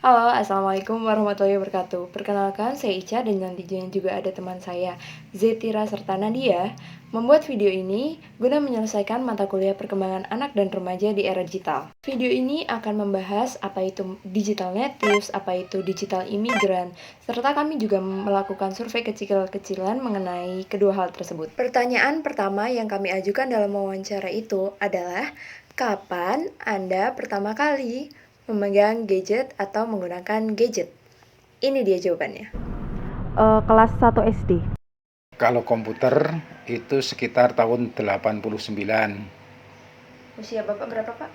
Halo, Assalamualaikum warahmatullahi wabarakatuh. Perkenalkan, saya Ica dan nanti juga ada teman saya, Zetira serta Nadia. Membuat video ini guna menyelesaikan mata kuliah perkembangan anak dan remaja di era digital. Video ini akan membahas apa itu digital natives, apa itu digital imigran, serta kami juga melakukan survei kecil-kecilan mengenai kedua hal tersebut. Pertanyaan pertama yang kami ajukan dalam wawancara itu adalah, kapan Anda pertama kali memegang gadget atau menggunakan gadget? Ini dia jawabannya. Kelas 1 SD. Kalau komputer itu sekitar tahun 89. Usia Bapak berapa, Pak?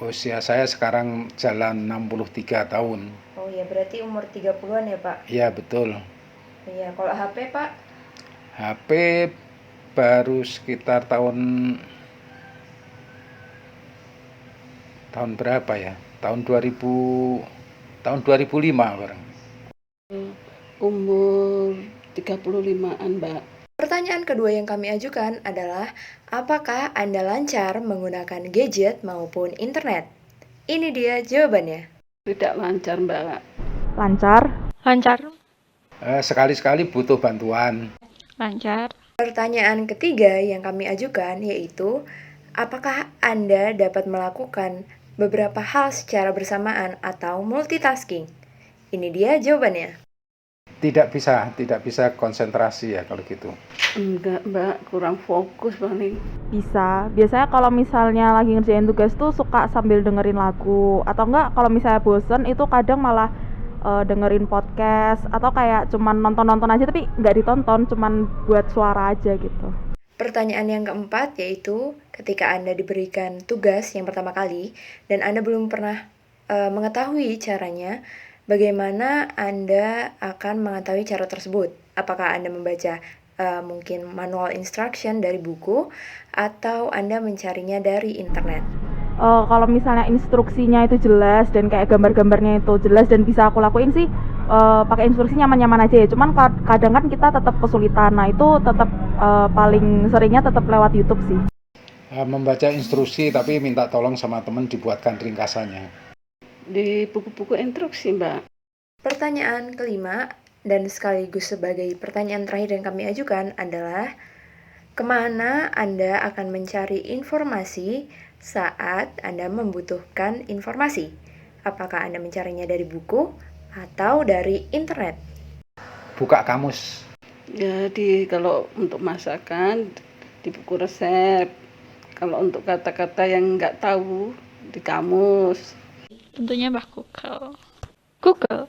Usia saya sekarang jalan 63 tahun. Oh ya, berarti umur 30-an ya, Pak? Ya betul. Iya, kalau HP, Pak? HP baru sekitar tahun berapa ya? Tahun 2005 bareng. Umur 35-an, Mbak. Pertanyaan kedua yang kami ajukan adalah, apakah Anda lancar menggunakan gadget maupun internet? Ini dia jawabannya. Tidak lancar, Mbak. Lancar. Sekali-sekali butuh bantuan. Lancar. Pertanyaan ketiga yang kami ajukan yaitu, apakah Anda dapat melakukan beberapa hal secara bersamaan atau multitasking? Ini dia jawabannya. Tidak bisa konsentrasi ya kalau gitu. Enggak, Mbak. Kurang fokus paling. Bisa. Biasanya kalau misalnya lagi ngerjain tugas tuh suka sambil dengerin lagu. Atau enggak kalau misalnya bosen itu kadang malah dengerin podcast. Atau kayak cuman nonton-nonton aja tapi nggak ditonton, cuman buat suara aja gitu. Pertanyaan yang keempat yaitu, ketika Anda diberikan tugas yang pertama kali dan Anda belum pernah mengetahui caranya, bagaimana Anda akan mengetahui cara tersebut? Apakah Anda membaca mungkin manual instruction dari buku atau Anda mencarinya dari internet? Kalau misalnya instruksinya itu jelas dan kayak gambar-gambarnya itu jelas dan bisa aku lakuin sih, pakai instruksi nyaman-nyaman aja ya. Cuman kadang kan kita tetap kesulitan. Nah itu tetap paling seringnya tetap lewat YouTube sih. Membaca instruksi tapi minta tolong sama teman dibuatkan ringkasannya. Di buku-buku instruksi, Mbak. Pertanyaan kelima dan sekaligus sebagai pertanyaan terakhir yang kami ajukan adalah, kemana Anda akan mencari informasi saat Anda membutuhkan informasi? Apakah Anda mencarinya dari buku atau dari internet? Buka kamus. Jadi kalau untuk masakan di buku resep. Kalau untuk kata-kata yang nggak tahu di kamus. Tentunya Mbak Google.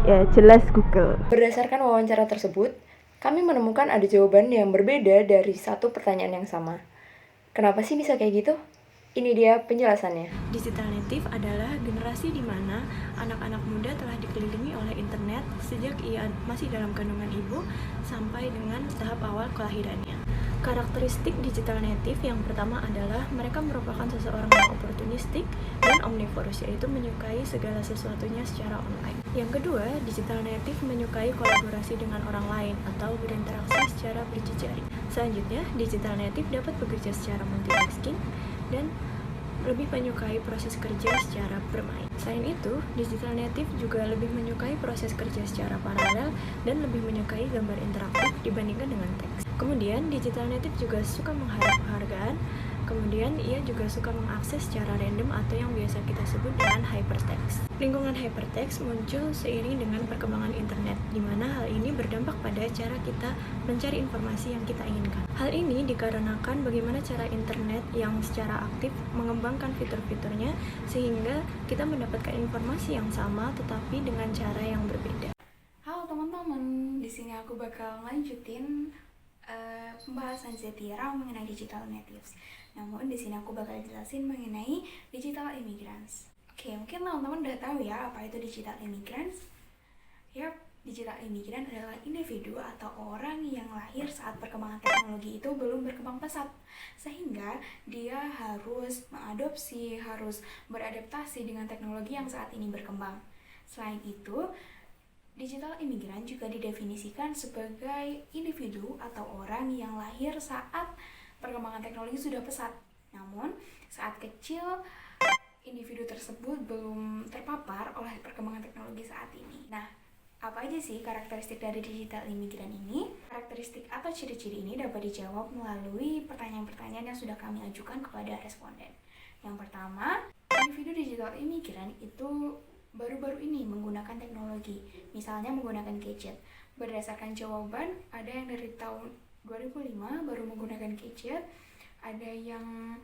Ya jelas Google. Berdasarkan wawancara tersebut, kami menemukan ada jawaban yang berbeda dari satu pertanyaan yang sama. Kenapa sih bisa kayak gitu? Ini dia penjelasannya. Digital native adalah generasi di mana anak-anak muda telah dikelilingi oleh internet sejak ia masih dalam kandungan ibu sampai dengan tahap awal kelahirannya. Karakteristik digital native yang pertama adalah mereka merupakan seseorang yang oportunistik dan omnivorous, yaitu menyukai segala sesuatunya secara online. Yang kedua, digital native menyukai kolaborasi dengan orang lain atau berinteraksi secara berjejaring. Selanjutnya, digital native dapat bekerja secara multitasking dan lebih menyukai proses kerja secara bermain. Selain itu, digital native juga lebih menyukai proses kerja secara paralel dan lebih menyukai gambar interaktif dibandingkan dengan teks. Kemudian, digital native juga suka mengharap penghargaan. Kemudian, ia juga suka mengakses secara random atau yang biasa kita sebut dengan hypertext. Lingkungan hypertext muncul seiring dengan perkembangan internet, di mana hal ini berdampak pada cara kita mencari informasi yang kita inginkan. Hal ini dikarenakan bagaimana cara internet yang secara aktif mengembangkan fitur-fiturnya sehingga kita mendapatkan informasi yang sama tetapi dengan cara yang berbeda. Halo teman-teman, di sini aku bakal lanjutin pembahasan Zetira mengenai digital natives. Namun di sini aku bakal jelasin mengenai digital immigrants. Oke, mungkin teman-teman udah tahu ya apa itu digital immigrants. Yap, digital imigran adalah individu atau orang yang lahir saat perkembangan teknologi itu belum berkembang pesat, sehingga dia harus mengadopsi, harus beradaptasi dengan teknologi yang saat ini berkembang. Selain itu, digital imigran juga didefinisikan sebagai individu atau orang yang lahir saat perkembangan teknologi sudah pesat. Namun, saat kecil individu tersebut belum terpapar oleh perkembangan teknologi saat ini. Nah, apa aja sih karakteristik dari digital imigran ini? Karakteristik atau ciri-ciri ini dapat dijawab melalui pertanyaan-pertanyaan yang sudah kami ajukan kepada responden. Yang pertama, individu digital imigran itu baru-baru ini menggunakan teknologi, misalnya menggunakan gadget. Berdasarkan jawaban, ada yang dari tahun 2005 baru menggunakan gadget, ada yang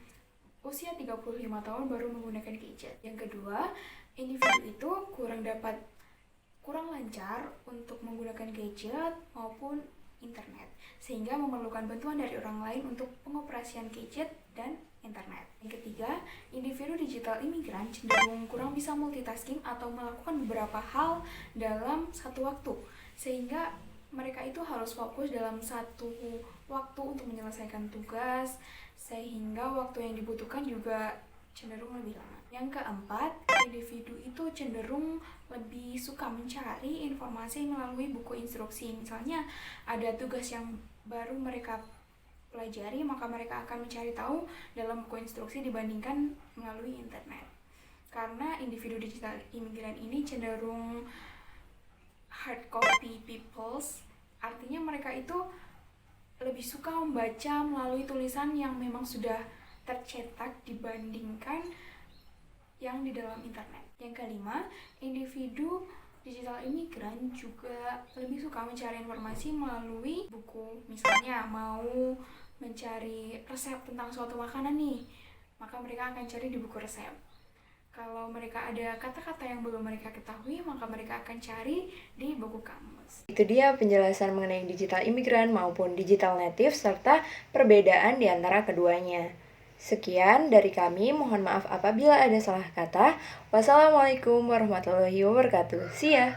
usia 35 tahun baru menggunakan gadget. Yang kedua, individu itu kurang lancar untuk menggunakan gadget maupun internet, sehingga memerlukan bantuan dari orang lain untuk pengoperasian gadget dan internet. Yang ketiga, individu digital imigran cenderung kurang bisa multitasking atau melakukan beberapa hal dalam satu waktu, sehingga mereka itu harus fokus dalam satu waktu untuk menyelesaikan tugas, sehingga waktu yang dibutuhkan juga cenderung lebih lama. Yang keempat, individu itu cenderung lebih suka mencari informasi melalui buku instruksi. Misalnya ada tugas yang baru mereka pelajari, maka mereka akan mencari tahu dalam buku instruksi dibandingkan melalui internet. Karena individu digital imigran ini cenderung hard copy peoples, artinya mereka itu lebih suka membaca melalui tulisan yang memang sudah tercetak dibandingkan yang di dalam internet. Yang kelima, individu digital imigran juga lebih suka mencari informasi melalui buku. Misalnya mau mencari resep tentang suatu makanan nih, maka mereka akan cari di buku resep. Kalau mereka ada kata-kata yang belum mereka ketahui, maka mereka akan cari di buku kamus. Itu dia penjelasan mengenai digital imigran maupun digital native serta perbedaan di antara keduanya. Sekian dari kami, mohon maaf apabila ada salah kata. Wassalamualaikum warahmatullahi wabarakatuh. See ya!